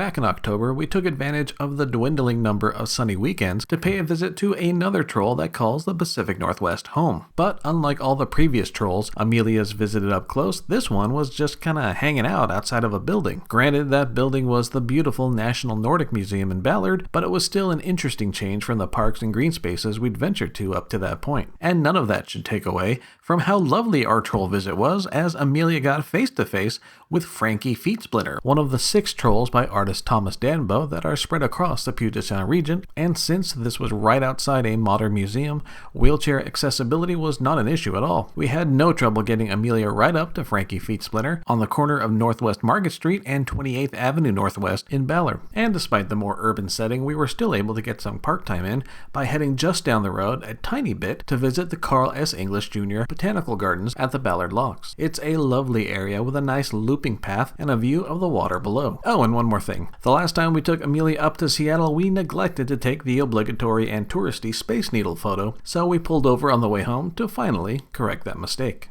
Back in October, we took advantage of the dwindling number of sunny weekends to pay a visit to another troll that calls the Pacific Northwest home. But unlike all the previous trolls Amelia's visited up close, this one was just kinda hanging out outside of a building. Granted, that building was the beautiful National Nordic Museum in Ballard, but it was still an interesting change from the parks and green spaces we'd ventured to up to that point. And none of that should take away from how lovely our troll visit was, as Amelia got face-to-face with Frankie Feetsplinter, one of the 6 trolls by artist Thomas Danbo that are spread across the Puget Sound region, and since this was right outside a modern museum, wheelchair accessibility was not an issue at all. We had no trouble getting Amelia right up to Frankie Feetsplinter on the corner of Northwest Market Street and 28th Avenue Northwest in Ballard. And despite the more urban setting, we were still able to get some park time in by heading just down the road a tiny bit to visit the Carl S. English Jr. Botanical Gardens at the Ballard Locks. It's a lovely area with a nice looping path and a view of the water below. Oh, and one more thing. The last time we took Amelia up to Seattle, we neglected to take the obligatory and touristy Space Needle photo, so we pulled over on the way home to finally correct that mistake.